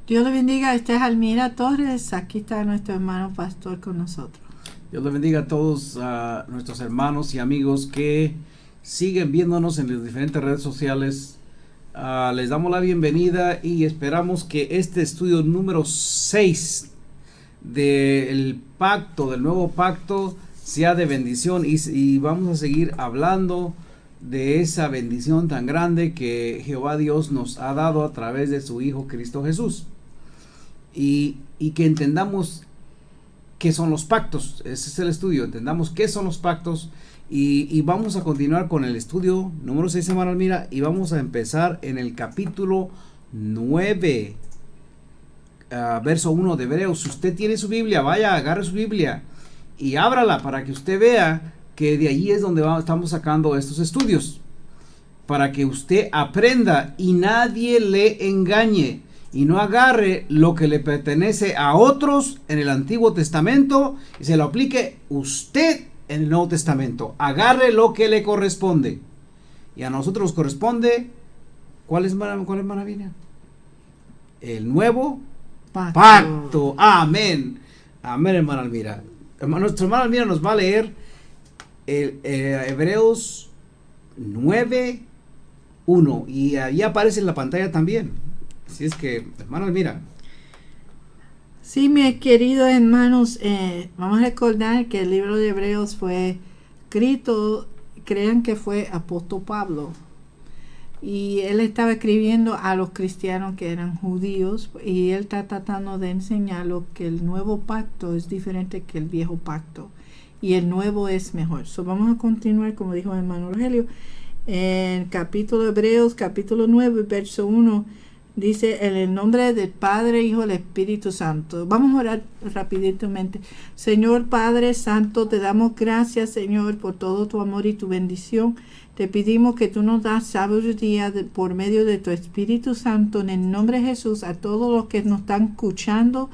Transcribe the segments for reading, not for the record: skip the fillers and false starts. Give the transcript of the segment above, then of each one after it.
Dios le bendiga. Este es Almira Torres. Aquí está nuestro hermano pastor con nosotros. Dios le bendiga a todos nuestros hermanos y amigos que siguen viéndonos en las diferentes redes sociales. Les damos la bienvenida y esperamos que este estudio número 6 del pacto, del nuevo pacto, sea de bendición y vamos a seguir hablando de esa bendición tan grande que Jehová Dios nos ha dado a través de su Hijo Cristo Jesús. Y que entendamos qué son los pactos. Ese es el estudio, entendamos qué son los pactos y vamos a continuar con el estudio número 6, hermano Almira, y vamos a empezar en el capítulo 9, verso 1 de Hebreos. Si usted tiene su Biblia, vaya, agarre su Biblia y ábrala para que usted vea que de allí es donde estamos sacando estos estudios, para que usted aprenda y nadie le engañe y no agarre lo que le pertenece a otros en el Antiguo Testamento y se lo aplique usted en el Nuevo Testamento. Agarre lo que le corresponde y a nosotros nos corresponde. ¿Cuál es maravilla? El nuevo pacto. Amén. Amén, hermano Almira. Nuestro hermano Almira nos va a leer Hebreos 9:1 y ahí aparece en la pantalla también. Así es que, hermano Almira. Sí, mis queridos hermanos, vamos a recordar que el libro de Hebreos fue escrito, crean que fue apóstol Pablo, y él estaba escribiendo a los cristianos que eran judíos, y él está tratando de enseñarlos que el nuevo pacto es diferente que el viejo pacto, y el nuevo es mejor. Vamos a continuar, como dijo el hermano Rogelio, en capítulo de Hebreos, capítulo 9, verso 1. Dice, en el nombre del Padre, Hijo y del Espíritu Santo. Vamos a orar rapidamente. Señor Padre Santo, te damos gracias, Señor, por todo tu amor y tu bendición. Te pedimos que tú nos das sabiduría por medio de tu Espíritu Santo. En el nombre de Jesús, a todos los que nos están escuchando,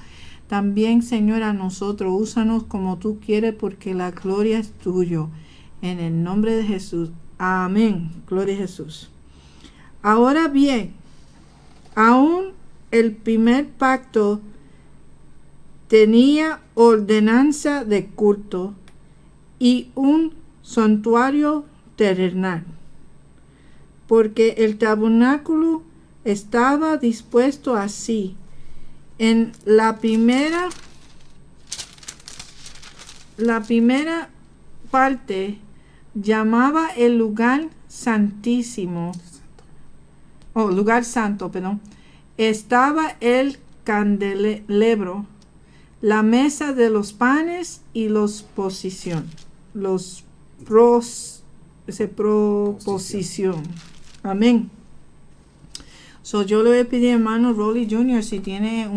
también, Señor, a nosotros, úsanos como tú quieres, porque la gloria es tuyo. En el nombre de Jesús. Amén. Gloria a Jesús. Ahora bien, aún el primer pacto tenía ordenanza de culto y un santuario terrenal, porque el tabernáculo estaba dispuesto así. En la primera parte llamaba el lugar santísimo, lugar santo, estaba el candelabro, la mesa de los panes y los proposición. Amén. Yo le voy a pedir, hermano Rolly Jr., si tiene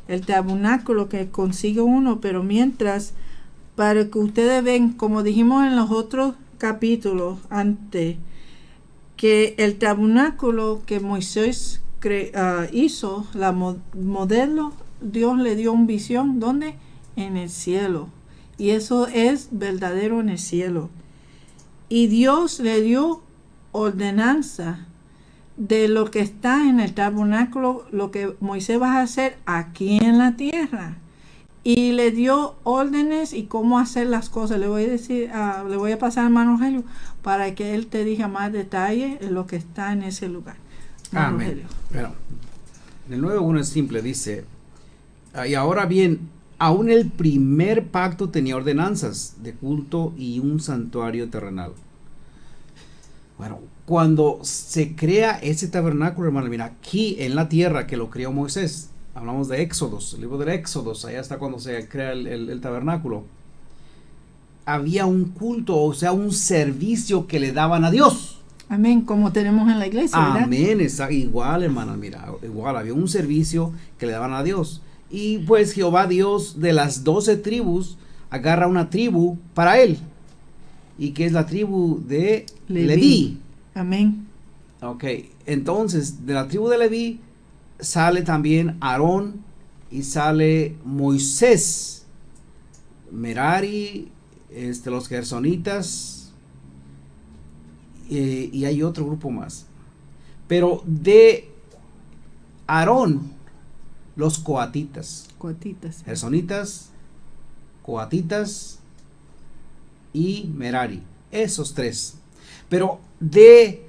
el tabernáculo, que consiga uno, pero mientras, para que ustedes ven, como dijimos en los otros capítulos antes, que el tabernáculo que Moisés hizo, la modelo, Dios le dio una visión, ¿dónde? En el cielo. Y eso es verdadero en el cielo. Y Dios le dio ordenanza de lo que está en el tabernáculo, lo que Moisés va a hacer aquí en la tierra. Y le dio órdenes y cómo hacer las cosas. Le voy a decir, le voy a pasar al hermano Rogelio para que él te diga más detalle en lo que está en ese lugar. Amén. Bueno, el 9:1 es simple, dice, y ahora bien, aún el primer pacto tenía ordenanzas de culto y un santuario terrenal. Bueno, cuando se crea ese tabernáculo, hermano, mira, aquí en la tierra que lo creó Moisés, hablamos de Éxodos, el libro de Éxodos, allá está cuando se crea el tabernáculo. Había un culto, o sea, un servicio que le daban a Dios. Amén, como tenemos en la iglesia, ¿verdad? Amén, igual, hermana, mira, igual, había un servicio que le daban a Dios. Y pues Jehová Dios de las 12 tribus agarra una tribu para él. ¿Y qué es la tribu de Leví? Amén. Ok, entonces de la tribu de Leví sale también Aarón y sale Moisés, Merari, los gersonitas y hay otro grupo más. Pero de Aarón los coatitas. Coatitas. Gersonitas, coatitas y Merari. Esos tres. Pero de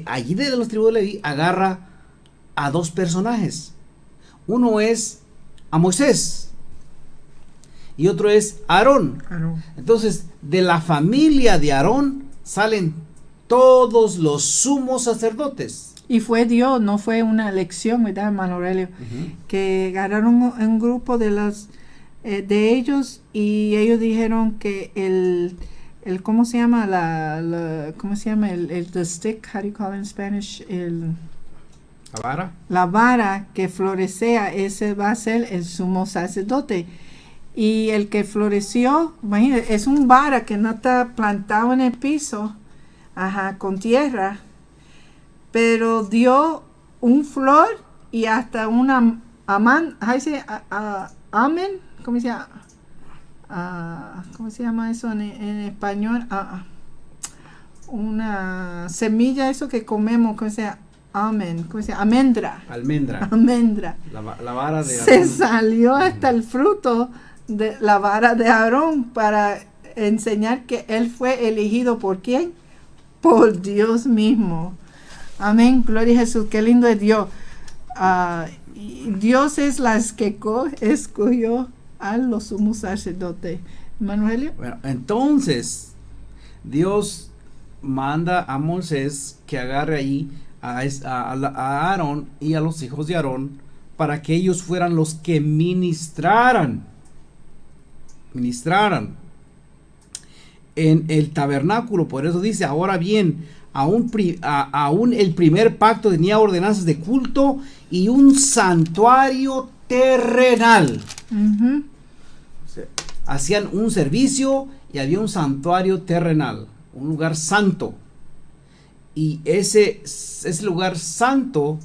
allí de los tribus de Leví agarra a dos personajes. Uno es a Moisés y otro es Aarón. Entonces, de la familia de Aarón salen todos los sumos sacerdotes. Y fue Dios, no fue una elección, ¿verdad, hermano Aurelio? Que agarraron un grupo de ellos y ellos dijeron que el ¿cómo se llama? ¿Cómo se llama? The stick, how do you call it in Spanish? ¿La vara? La vara que florecea, ese va a ser el sumo sacerdote. Y el que floreció, imagínate, es un vara que no está plantado en el piso, con tierra, pero dio un flor y hasta una amén, ¿cómo se llama? ¿Cómo se llama eso en español? Una semilla, eso que comemos, ¿cómo se llama? ¿Cómo se llama? Almendra. La vara de Aarón. Se salió hasta el fruto de la vara de Aarón para enseñar que él fue elegido ¿por quién? Por Dios mismo. Amén, gloria a Jesús, qué lindo es Dios. Dios es las que escogió a los sumos sacerdotes. Manuelio. Bueno, entonces Dios manda a Moisés que agarre allí a Aarón y a los hijos de Aarón para que ellos fueran los que ministraran en el tabernáculo. Por eso dice, ahora bien, aún el primer pacto tenía ordenanzas de culto y un santuario terrenal. O sea, hacían un servicio y había un santuario terrenal, un lugar santo. Y ese lugar santo,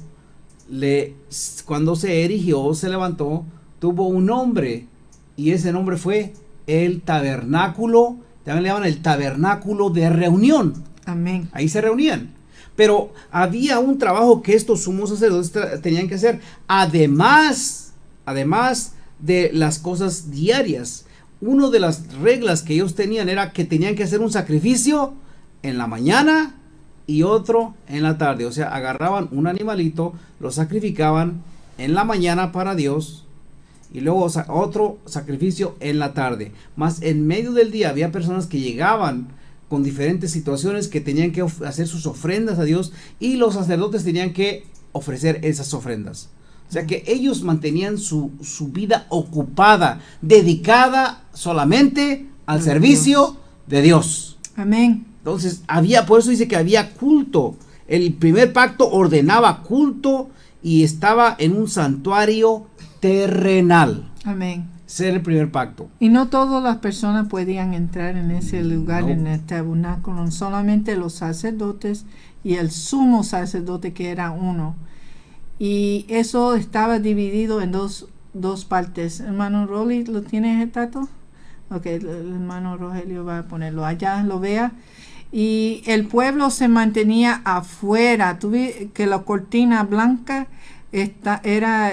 cuando se erigió, se levantó, tuvo un nombre, y ese nombre fue el tabernáculo. También le llaman el tabernáculo de reunión. Amén. Ahí se reunían. Pero había un trabajo que estos sumos sacerdotes tenían que hacer, además de las cosas diarias. Una de las reglas que ellos tenían era que tenían que hacer un sacrificio en la mañana y otro en la tarde. O sea, agarraban un animalito, lo sacrificaban en la mañana para Dios y luego otro sacrificio en la tarde. Más en medio del día había personas que llegaban con diferentes situaciones que tenían que hacer sus ofrendas a Dios y los sacerdotes tenían que ofrecer esas ofrendas. O sea que ellos mantenían su vida ocupada, dedicada solamente al servicio de Dios. Amén. Entonces por eso dice que había culto. El primer pacto ordenaba culto y estaba en un santuario terrenal. Amén. Ser el primer pacto. Y no todas las personas podían entrar en ese lugar, en el tabernáculo, solamente los sacerdotes y el sumo sacerdote, que era uno. Y eso estaba dividido en dos partes. Hermano Rolly, ¿lo tienes el dato? Ok, el hermano Rogelio va a ponerlo allá, lo vea. Y el pueblo se mantenía afuera. Tú ves que la cortina blanca era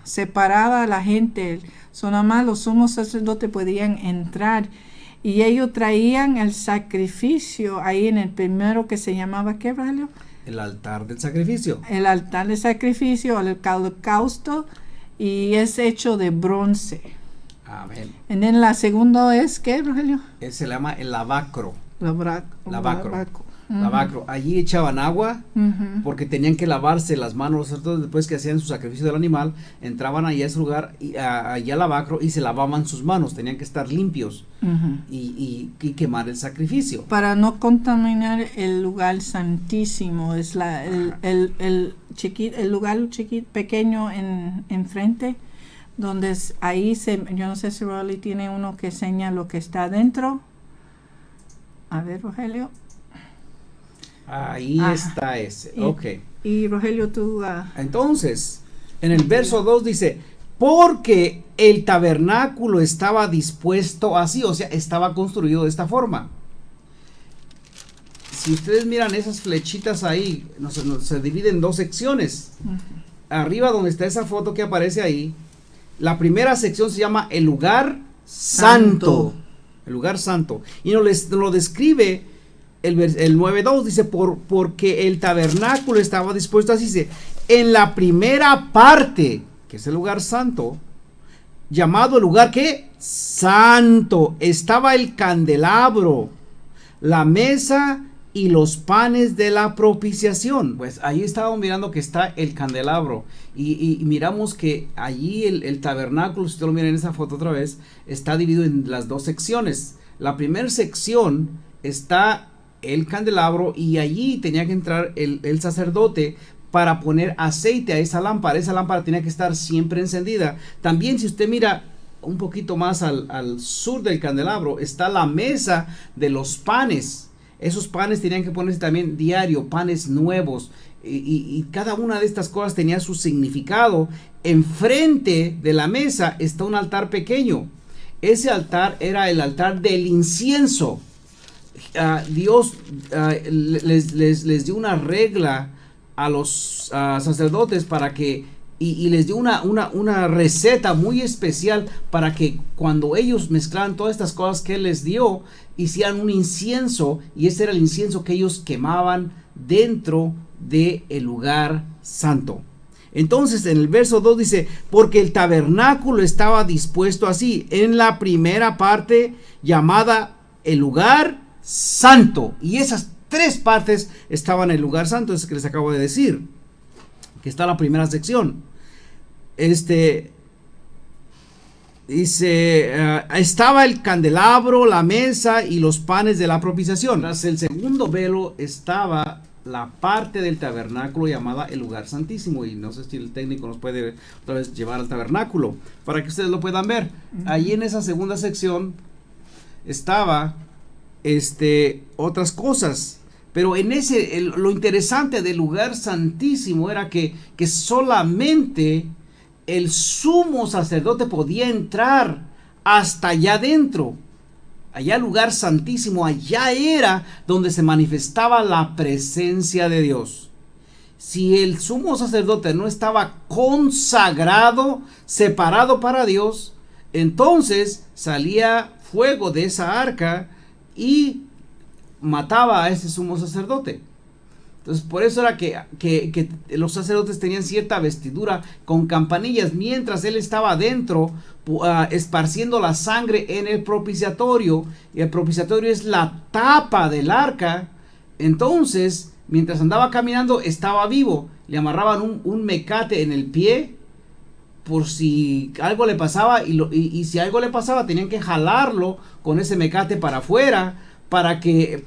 separaba a la gente. Nada más los sumos sacerdotes podían entrar. Y ellos traían el sacrificio ahí en el primero que se llamaba, ¿qué, Rogelio? El altar del sacrificio. El altar del sacrificio, el holocausto, y es hecho de bronce. Amén. Y en la segunda es, ¿qué, Rogelio? Se le llama el lavacro. Lavacro. Lavacro. Allí echaban agua porque tenían que lavarse las manos los sacerdotes después que hacían su sacrificio del animal. Entraban allá a ese lugar, allá al lavacro, y se lavaban sus manos. Tenían que estar limpios y quemar el sacrificio. Para no contaminar el lugar santísimo. Es el lugar chiquito, pequeño en frente, donde ahí yo no sé si Rolly tiene uno que enseña lo que está adentro. A ver, Rogelio. Ahí está ese. Ok. Y Rogelio, tú... Entonces, en el verso 2 dice, porque el tabernáculo estaba dispuesto así, o sea, estaba construido de esta forma. Si ustedes miran esas flechitas ahí, se dividen en dos secciones. arriba donde está esa foto que aparece ahí, la primera sección se llama el lugar santo. El lugar santo. Y lo describe el 9.2, dice, porque el tabernáculo estaba dispuesto, así dice, en la primera parte, que es el lugar santo, llamado el lugar que santo, estaba el candelabro, la mesa y los panes de la propiciación. Pues ahí estábamos mirando que está el candelabro y miramos que allí el tabernáculo, si usted lo mira en esa foto otra vez, está dividido en las dos secciones. La primera sección está el candelabro y allí tenía que entrar el sacerdote para poner aceite a esa lámpara. Esa lámpara tenía que estar siempre encendida. También, si usted mira un poquito más al sur del candelabro, está la mesa de los panes. Esos panes tenían que ponerse también diario, panes nuevos. Y cada una de estas cosas tenía su significado. Enfrente de la mesa está un altar pequeño. Ese altar era el altar del incienso. Dios les dio una regla a los sacerdotes para que, y les dio una receta muy especial para que cuando ellos mezclaban todas estas cosas que Él les dio, hicieran un incienso, y ese era el incienso que ellos quemaban dentro del lugar santo. Entonces en el verso 2 dice, porque el tabernáculo estaba dispuesto así, en la primera parte llamada el lugar santo, y esas tres partes estaban en el lugar santo, es que les acabo de decir, que está la primera sección. Dice, estaba el candelabro, la mesa y los panes de la propiciación. Tras el segundo velo estaba la parte del tabernáculo llamada el lugar santísimo, y no sé si el técnico nos puede otra vez llevar al tabernáculo para que ustedes lo puedan ver. Allí en esa segunda sección estaba otras cosas, pero en lo interesante del lugar santísimo era que solamente el sumo sacerdote podía entrar hasta allá adentro. Allá el lugar santísimo, allá era donde se manifestaba la presencia de Dios. Si el sumo sacerdote no estaba consagrado, separado para Dios, entonces salía fuego de esa arca y mataba a ese sumo sacerdote. Entonces por eso era que los sacerdotes tenían cierta vestidura con campanillas mientras él estaba adentro esparciendo la sangre en el propiciatorio, y el propiciatorio es la tapa del arca. Entonces mientras andaba caminando estaba vivo, le amarraban un mecate en el pie por si algo le pasaba, y si algo le pasaba tenían que jalarlo con ese mecate para afuera para que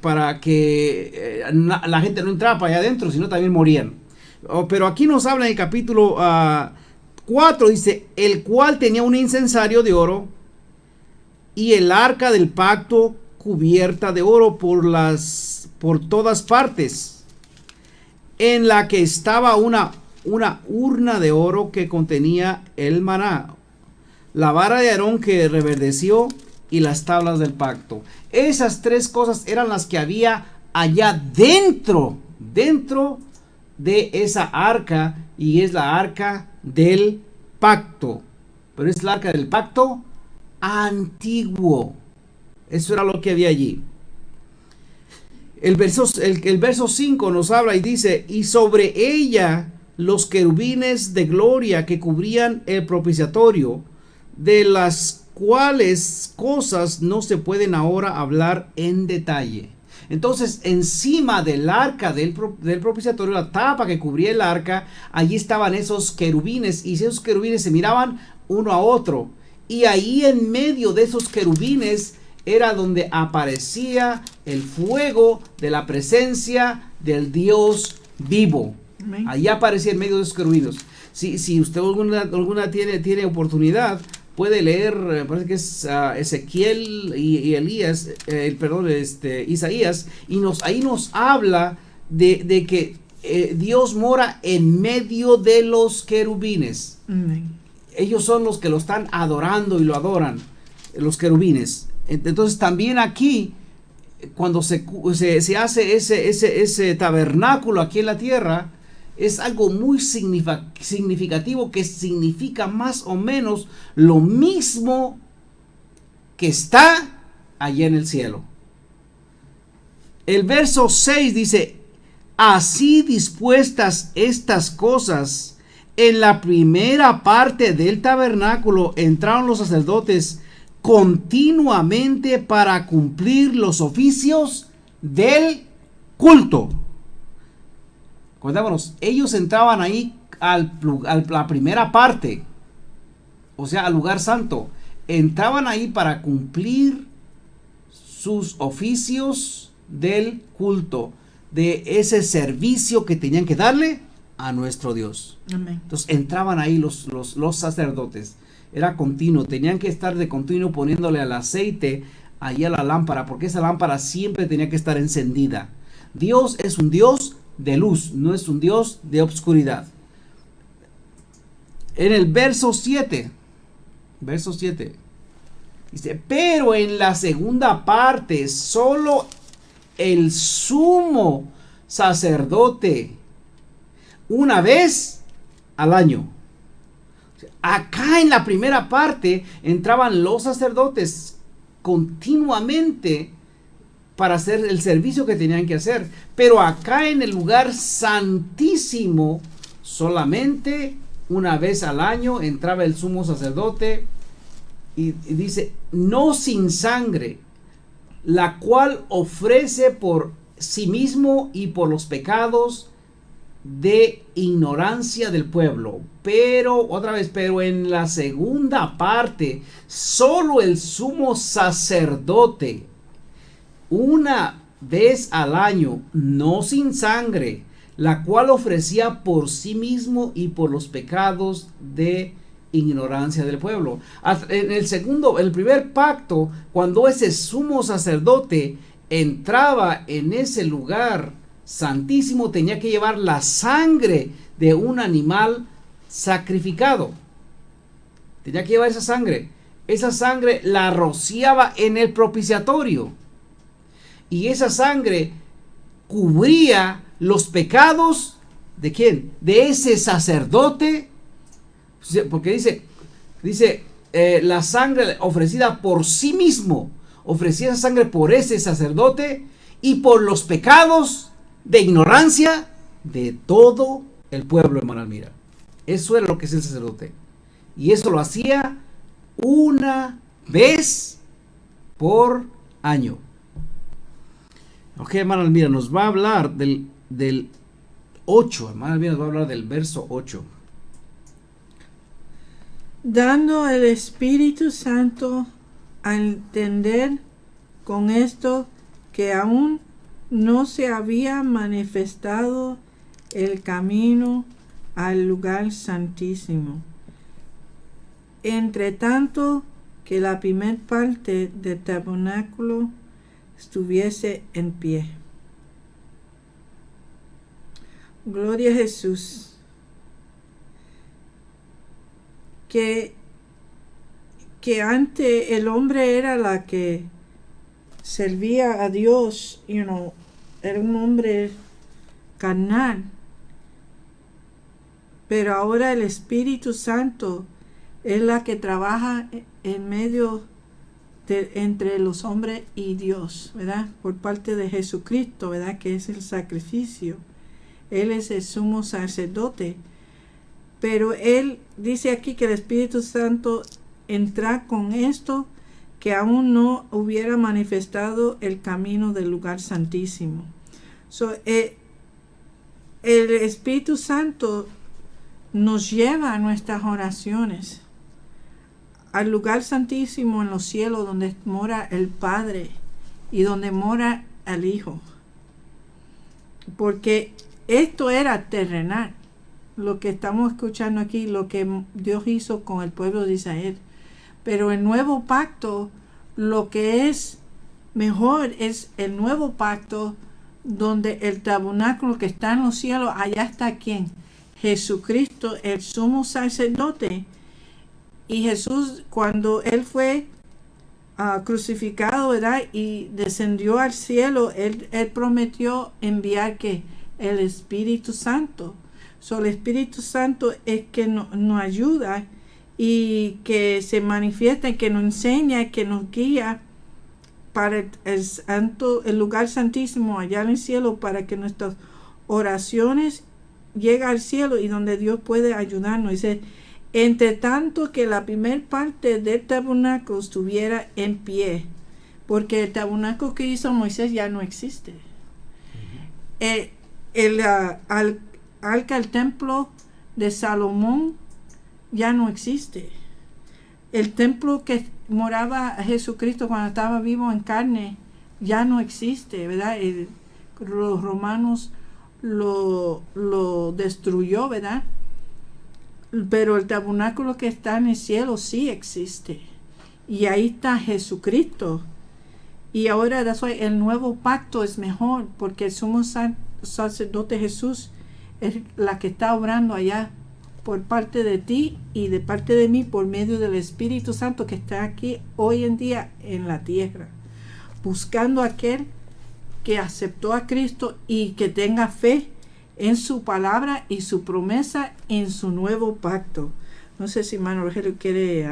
la gente no entrara para allá adentro, sino también morían. Pero aquí nos habla en el capítulo 4, dice, el cual tenía un incensario de oro y el arca del pacto cubierta de oro por todas partes, en la que estaba una urna de oro que contenía el maná, la vara de Aarón que reverdeció y las tablas del pacto. Esas tres cosas eran las que había allá dentro de esa arca, y es la arca del pacto, pero es la arca del pacto antiguo. Eso era lo que había allí. El verso 5 nos habla y dice, y sobre ella los querubines de gloria que cubrían el propiciatorio, de las cuáles cosas no se pueden ahora hablar en detalle. Entonces encima del arca del propiciatorio, la tapa que cubría el arca, allí estaban esos querubines, y esos querubines se miraban uno a otro, y ahí en medio de esos querubines era donde aparecía el fuego de la presencia del Dios vivo. Amén. Allí aparecía en medio de esos querubines. Si usted alguna tiene oportunidad, puede leer, parece que es Ezequiel y Elías, Isaías, y ahí nos habla de que Dios mora en medio de los querubines. Ellos son los que lo están adorando y lo adoran, los querubines. Entonces también aquí, cuando se hace ese tabernáculo aquí en la tierra, es algo muy significativo, que significa más o menos lo mismo que está allá en el cielo. El verso 6 dice: así dispuestas estas cosas, en la primera parte del tabernáculo entraron los sacerdotes continuamente para cumplir los oficios del culto. Acordémonos, ellos entraban ahí a la primera parte, o sea, al lugar santo. Entraban ahí para cumplir sus oficios del culto, de ese servicio que tenían que darle a nuestro Dios. Amén. Entonces entraban ahí los sacerdotes. Era continuo, tenían que estar de continuo poniéndole al aceite allí a la lámpara, porque esa lámpara siempre tenía que estar encendida. Dios es un Dios de luz, no es un Dios de obscuridad. En el verso 7, dice: pero en la segunda parte, solo el sumo sacerdote una vez al año. Acá en la primera parte entraban los sacerdotes continuamente para hacer el servicio que tenían que hacer, pero acá en el lugar santísimo solamente una vez al año entraba el sumo sacerdote, y dice: no sin sangre, la cual ofrece por sí mismo y por los pecados de ignorancia del pueblo. Pero en la segunda parte, solo el sumo sacerdote una vez al año, no sin sangre, la cual ofrecía por sí mismo y por los pecados de ignorancia del pueblo. En el primer pacto, cuando ese sumo sacerdote entraba en ese lugar santísimo, tenía que llevar la sangre de un animal sacrificado. Tenía que llevar esa sangre. Esa sangre la rociaba en el propiciatorio, y esa sangre cubría los pecados ¿de quién? De ese sacerdote. Porque dice la sangre ofrecida por sí mismo, ofrecía esa sangre por ese sacerdote y por los pecados de ignorancia de todo el pueblo, hermano Almira. Eso era lo que es el sacerdote, y eso lo hacía una vez por año. Ok, hermano Almira nos va a hablar del 8. Hermano Almira nos va a hablar del verso 8. Dando el Espíritu Santo a entender con esto que aún no se había manifestado el camino al lugar santísimo, entre tanto que la primera parte del tabernáculo estuviese en pie. Gloria a Jesús. Que antes el hombre era la que servía a Dios, era un hombre carnal. Pero ahora el Espíritu Santo es la que trabaja en medio entre los hombres y Dios, ¿verdad? Por parte de Jesucristo, ¿verdad? Que es el sacrificio. Él es el sumo sacerdote. Pero él dice aquí que el Espíritu Santo entra con esto que aún no hubiera manifestado el camino del lugar santísimo. El Espíritu Santo nos lleva a nuestras oraciones al lugar santísimo en los cielos, donde mora el Padre y donde mora el Hijo. Porque esto era terrenal, lo que estamos escuchando aquí, lo que Dios hizo con el pueblo de Israel. Pero el nuevo pacto, lo que es mejor es el nuevo pacto, donde el tabernáculo que está en los cielos, allá está ¿quién? Jesucristo, el sumo sacerdote. Y Jesús, cuando él fue crucificado, ¿verdad? Y descendió al cielo, él prometió enviar ¿qué? El Espíritu Santo. El Espíritu Santo es que nos ayuda y que se manifiesta y que nos enseña y que nos guía para el lugar santísimo allá en el cielo, para que nuestras oraciones lleguen al cielo y donde Dios puede ayudarnos. Dice, entre tanto que la primer parte del tabernáculo estuviera en pie, porque el tabernáculo que hizo Moisés ya no existe. El templo de Salomón ya no existe. El templo que moraba Jesucristo cuando estaba vivo en carne ya no existe, ¿verdad? Los romanos lo destruyó, ¿verdad? Pero el tabernáculo que está en el cielo sí existe. Y ahí está Jesucristo. Y ahora el nuevo pacto es mejor, porque el sumo sacerdote Jesús es la que está obrando allá por parte de ti y de parte de mí por medio del Espíritu Santo que está aquí hoy en día en la tierra, buscando a aquel que aceptó a Cristo y que tenga fe en su palabra y su promesa en su nuevo pacto. No sé si hermano Rogelio quiere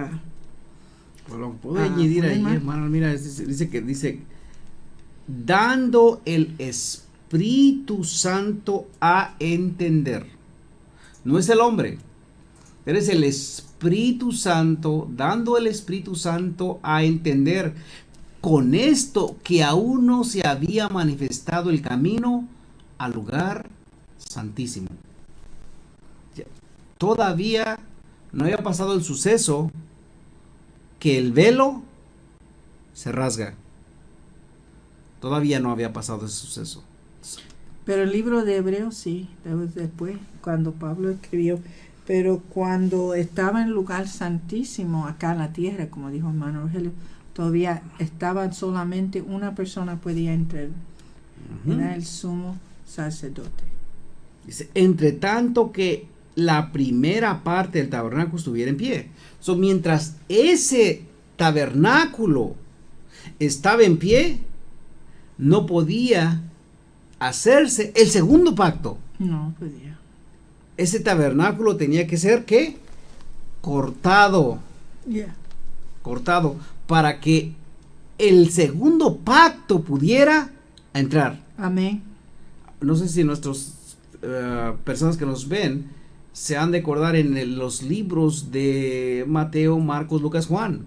bueno, puedo añadir ahí, hermano. Mira, dice dando el Espíritu Santo a entender. No es el hombre, pero es el Espíritu Santo, dando el Espíritu Santo a entender con esto que aún no se había manifestado el camino al lugar santísimo. Todavía no había pasado el suceso que el velo se rasga. Todavía no había pasado ese suceso. Pero el libro de Hebreos sí, después, cuando Pablo escribió, pero cuando estaba en el lugar santísimo, acá en la tierra, como dijo hermano Rogelio, todavía estaba solamente una persona podía entrar, era el sumo sacerdote. Dice, entre tanto que la primera parte del tabernáculo estuviera en pie. Mientras ese tabernáculo estaba en pie, no podía hacerse el segundo pacto. No podía. Ese tabernáculo tenía que ser, ¿qué? Cortado. Cortado para que el segundo pacto pudiera entrar. Amén. No sé si nuestros personas que nos ven se han de acordar en los libros de Mateo, Marcos, Lucas, Juan,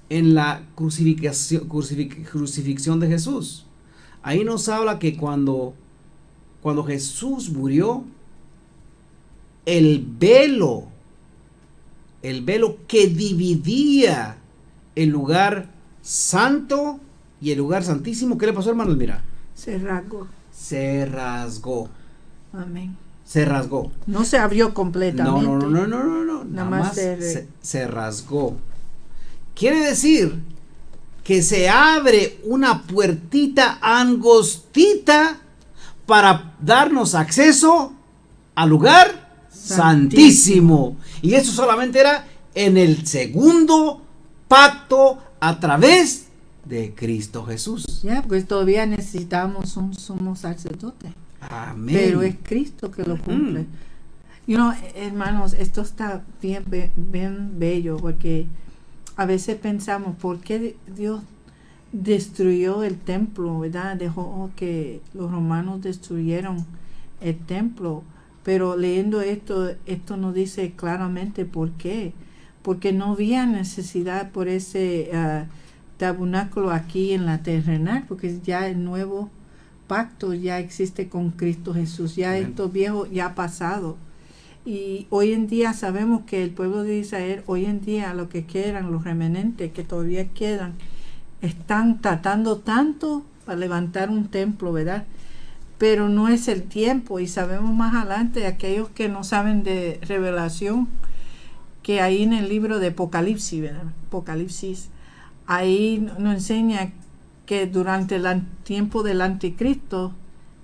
en la crucifixión de Jesús. Ahí nos habla que cuando Jesús murió, el velo que dividía el lugar santo y el lugar santísimo, ¿qué le pasó, hermanos? Mira. Se rasgó. Amén. Se rasgó. No se abrió completamente. No. Nada más se rasgó. Quiere decir que se abre una puertita angostita para darnos acceso al lugar santísimo. Y eso solamente era en el segundo pacto a través de Cristo Jesús. Ya, pues todavía necesitamos un sumo sacerdote. Amén. Pero es Cristo que lo cumple. Hermanos, esto está bien bello, porque a veces pensamos, ¿por qué Dios destruyó el templo, verdad? Dejó que los romanos destruyeron el templo. Pero leyendo esto nos dice claramente por qué. Porque no había necesidad por ese tabernáculo aquí en la terrenal, porque ya el nuevo pacto ya existe con Cristo Jesús. Ya esto viejo ya ha pasado. Y hoy en día sabemos que el pueblo de Israel, hoy en día lo que quedan, los remanentes que todavía quedan, están tratando tanto para levantar un templo, ¿verdad? Pero no es el tiempo, y sabemos más adelante, aquellos que no saben de revelación, que ahí en el libro de Apocalipsis, ¿verdad? Apocalipsis, ahí nos enseña que durante el tiempo del anticristo,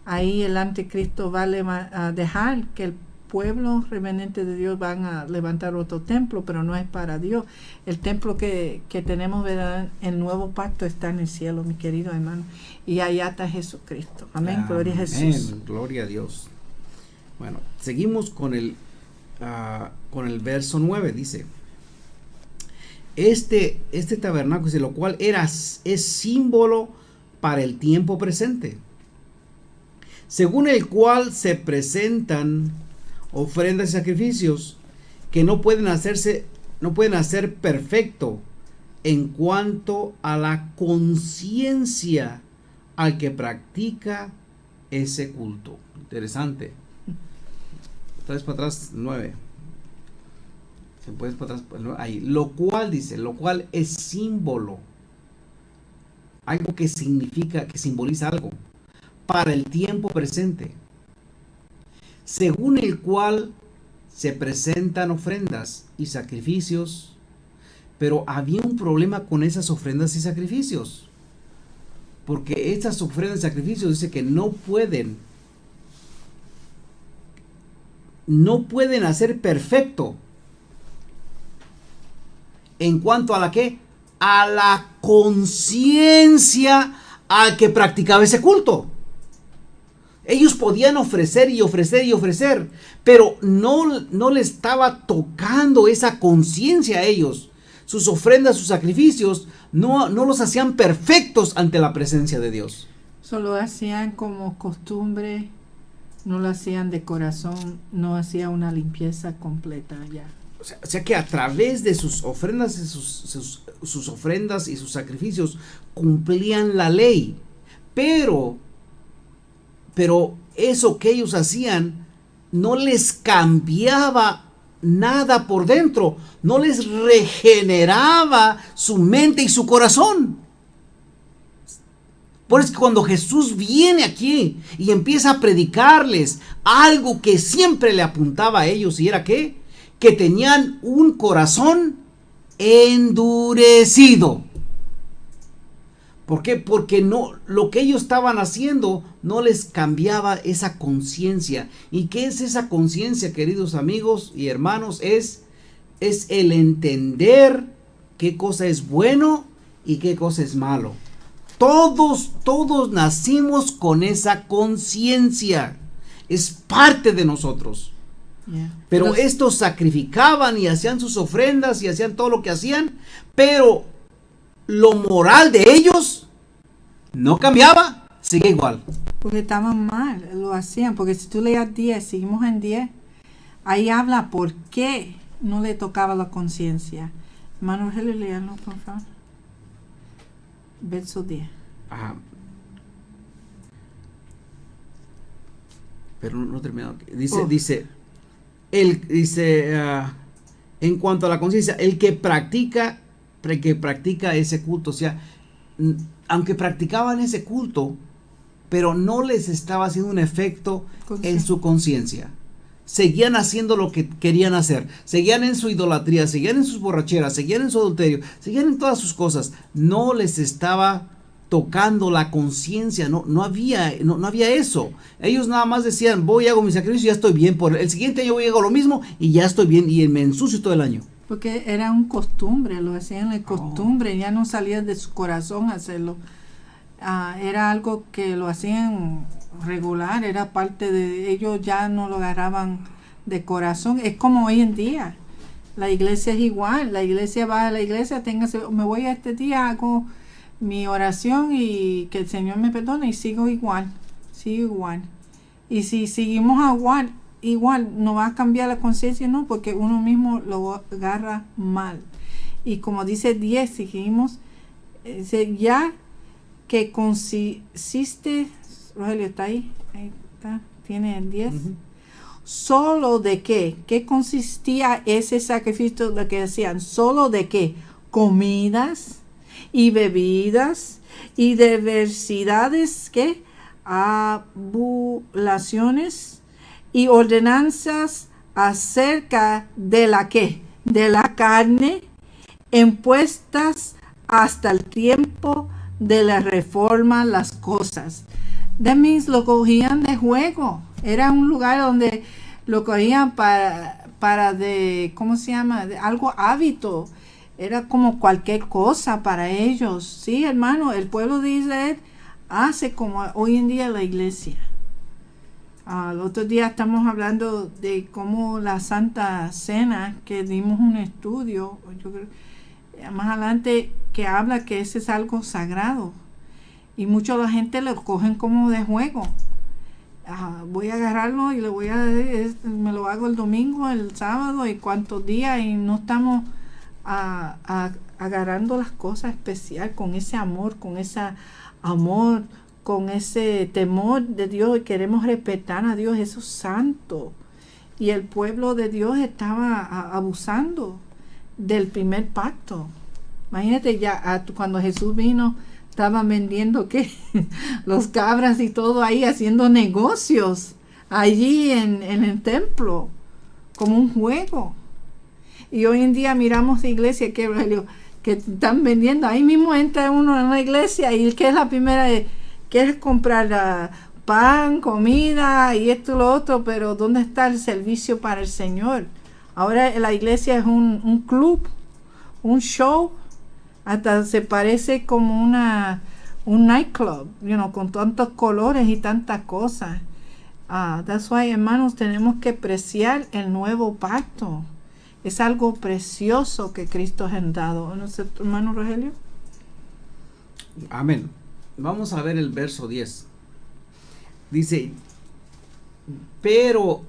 ahí el anticristo va a dejar que el pueblo remanente de Dios van a levantar otro templo, pero no es para Dios. El templo que tenemos, ¿verdad? El nuevo pacto está en el cielo, mi querido hermano, y allá está Jesucristo. Amén. Gloria a Jesús. Gloria a Dios. Bueno, seguimos con el verso 9, dice. Este tabernáculo, dice, lo cual es símbolo para el tiempo presente, según el cual se presentan ofrendas y sacrificios que no pueden hacer perfecto en cuanto a la conciencia al que practica ese culto. Interesante. Otra vez para atrás, 9. Se puede para atrás, ahí. Lo cual dice, lo cual es símbolo. Algo que significa, que simboliza algo. Para el tiempo presente. Según el cual se presentan ofrendas y sacrificios. Pero había un problema con esas ofrendas y sacrificios. Porque estas ofrendas y sacrificios dice que no pueden hacer perfecto en cuanto a la que a la conciencia al que practicaba ese culto. Ellos podían ofrecer y ofrecer y ofrecer, pero no le estaba tocando esa conciencia a ellos. Sus ofrendas, sus sacrificios no los hacían perfectos ante la presencia de Dios. Solo hacían como costumbre, no lo hacían de corazón, no hacía una limpieza completa ya. O sea que a través de sus ofrendas, sus ofrendas y sus sacrificios cumplían la ley. Pero eso que ellos hacían no les cambiaba nada por dentro, no les regeneraba su mente y su corazón. Por eso que cuando Jesús viene aquí y empieza a predicarles algo que siempre le apuntaba a ellos, y era ¿qué? Que tenían un corazón endurecido. ¿Por qué? Porque lo que ellos estaban haciendo no les cambiaba esa conciencia. ¿Y qué es esa conciencia, queridos amigos y hermanos? Es el entender qué cosa es bueno y qué cosa es malo. Todos nacimos con esa conciencia. Es parte de nosotros. Yeah. Pero estos sacrificaban y hacían sus ofrendas y hacían todo lo que hacían, pero lo moral de ellos no cambiaba, sigue igual. Porque estaban mal, lo hacían. Porque si tú leas 10, seguimos en 10, ahí habla por qué no le tocaba la conciencia. Hermano Rogelio, léalo, por favor. Verso 10. Ajá. Pero no he terminado. Dice, en cuanto a la conciencia, el que practica ese culto, o sea, aunque practicaban ese culto, pero no les estaba haciendo un efecto en su conciencia. Seguían haciendo lo que querían hacer, seguían en su idolatría, seguían en sus borracheras, seguían en su adulterio, seguían en todas sus cosas. No les estaba tocando la conciencia, no había eso. Ellos nada más decían, voy y hago mi sacrificio y ya estoy bien. Por el siguiente año voy y hago lo mismo y ya estoy bien, y me ensucio todo el año. Porque era un costumbre, lo hacían de costumbre, ya no salía de su corazón hacerlo. Era algo que lo hacían regular, era parte de ellos, ya no lo agarraban de corazón. Es como hoy en día, la iglesia es igual, la iglesia va a la iglesia, me voy a este día, hago mi oración y que el Señor me perdone y sigo igual. Y si seguimos igual no va a cambiar la conciencia, no, porque uno mismo lo agarra mal. Y como dice 10, seguimos, ya que consiste, Rogelio está ahí está, tiene el 10. Uh-huh. Solo de qué consistía ese sacrificio, lo que hacían, solo de qué, comidas y bebidas y diversidades, ¿qué? Abulaciones y ordenanzas acerca de la ¿qué? De la carne, impuestas hasta el tiempo de la reforma las cosas. That means lo cogían de juego. Era un lugar donde lo cogían para de, ¿cómo se llama? De algo hábito. Era como cualquier cosa para ellos. Sí, hermano, el pueblo de Israel hace como hoy en día la iglesia. El otro día estamos hablando de cómo la Santa Cena, que dimos un estudio, yo creo, más adelante, que habla que ese es algo sagrado. Y mucha la gente lo cogen como de juego. Voy a agarrarlo y me lo hago el domingo, el sábado y cuántos días, y no estamos agarrando las cosas especiales con ese amor, con ese temor de Dios, y queremos respetar a Dios. Eso es santo. Y el pueblo de Dios estaba abusando del primer pacto. Imagínate, cuando Jesús vino, estaban vendiendo los cabras y todo ahí, haciendo negocios allí en el templo, como un juego. Y hoy en día miramos iglesias que están vendiendo. Ahí mismo entra uno en la iglesia y ¿qué es la primera? Quieres comprar pan, comida y esto y lo otro, pero ¿dónde está el servicio para el Señor? Ahora la iglesia es un club, un show. Hasta se parece como un nightclub, con tantos colores y tantas cosas. That's why, hermanos, tenemos que apreciar el nuevo pacto. Es algo precioso que Cristo ha dado. ¿No sé, hermano Rogelio? Amén. Vamos a ver el verso 10. Dice, pero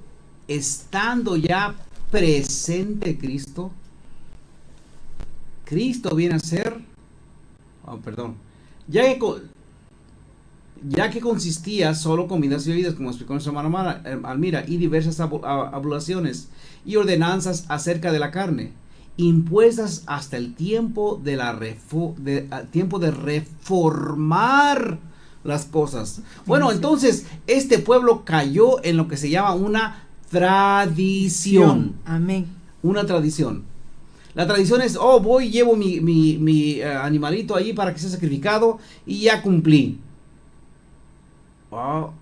estando ya presente Cristo viene a ser, ya que consistía solo comidas y bebidas, como explicó nuestra hermana Almira, y diversas abluciones y ordenanzas acerca de la carne, impuestas hasta el tiempo de reformar las cosas. Bueno, entonces este pueblo cayó en lo que se llama una tradición. Amén. Una tradición. La tradición es, llevo mi animalito ahí para que sea sacrificado y ya cumplí.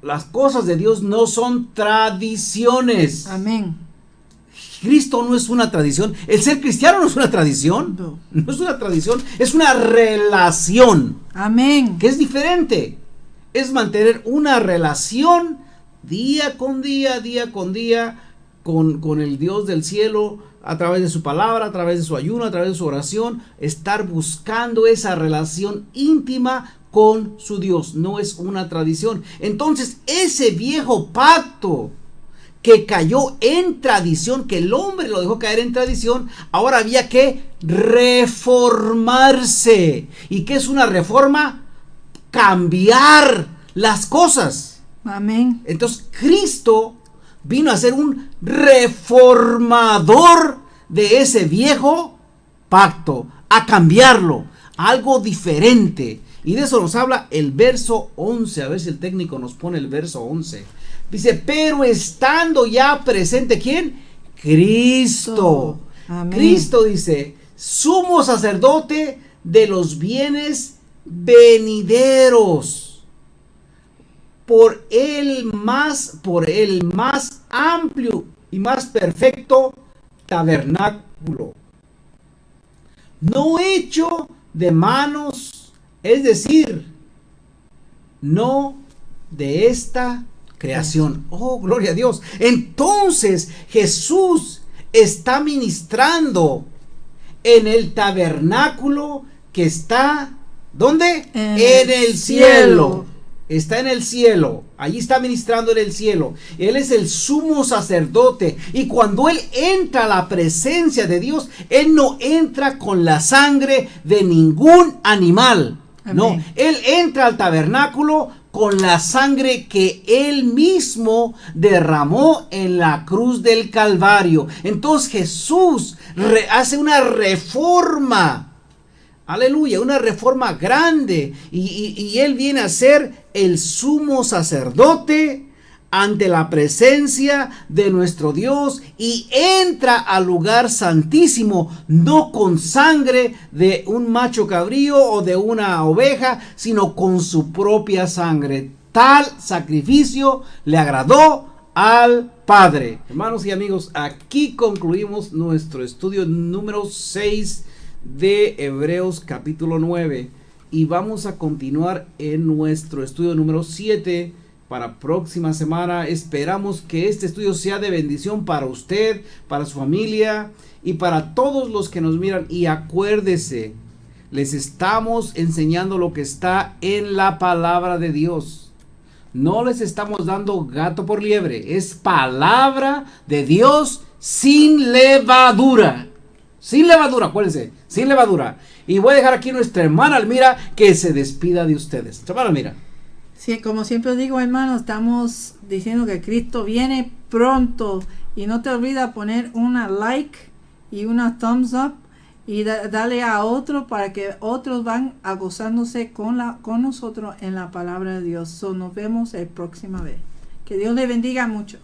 Las cosas de Dios no son tradiciones. Amén. Cristo no es una tradición. El ser cristiano no es una tradición. No es una tradición, es una relación. Amén. Que es diferente. Es mantener una relación día con día con el Dios del cielo, a través de su palabra, a través de su ayuno, a través de su oración, estar buscando esa relación íntima con su Dios. No es una tradición. Entonces, ese viejo pacto que cayó en tradición, que el hombre lo dejó caer en tradición, ahora había que reformarse. ¿Y qué es una reforma? Cambiar las cosas. Amén. Entonces, Cristo vino a ser un reformador de ese viejo pacto, a cambiarlo, a algo diferente. Y de eso nos habla el verso 11. A ver si el técnico nos pone el verso 11. Dice, pero estando ya presente, ¿quién? Cristo. Amén. Cristo dice, sumo sacerdote de los bienes venideros. Por el más amplio y más perfecto tabernáculo, no hecho de manos, es decir, no de esta creación. Oh, gloria a Dios. Entonces Jesús está ministrando en el tabernáculo que está, ¿dónde? En el cielo. Está en el cielo, allí está ministrando en el cielo. Él es el sumo sacerdote. Y cuando él entra a la presencia de Dios, él no entra con la sangre de ningún animal. Amén. No, él entra al tabernáculo con la sangre que él mismo derramó en la cruz del Calvario. Entonces Jesús hace una reforma. Aleluya, una reforma grande. Y él viene a ser el sumo sacerdote ante la presencia de nuestro Dios y entra al lugar santísimo, no con sangre de un macho cabrío o de una oveja, sino con su propia sangre. Tal sacrificio le agradó al Padre. Hermanos y amigos, aquí concluimos nuestro estudio número 6 de Hebreos capítulo 9 y vamos a continuar en nuestro estudio número 7 para próxima semana. Esperamos que este estudio sea de bendición para usted, para su familia y para todos los que nos miran. Y acuérdese, les estamos enseñando lo que está en la palabra de Dios. No les estamos dando gato por liebre. Es palabra de Dios sin levadura. Sin levadura, acuérdense, sin levadura. Y voy a dejar aquí a nuestra hermana Almira que se despida de ustedes. Hermana Almira. Sí, como siempre os digo, hermanos, estamos diciendo que Cristo viene pronto. Y no te olvides poner una like y una thumbs up y darle a otro para que otros van a gozándose con nosotros en la palabra de Dios. Nos vemos la próxima vez. Que Dios le bendiga mucho.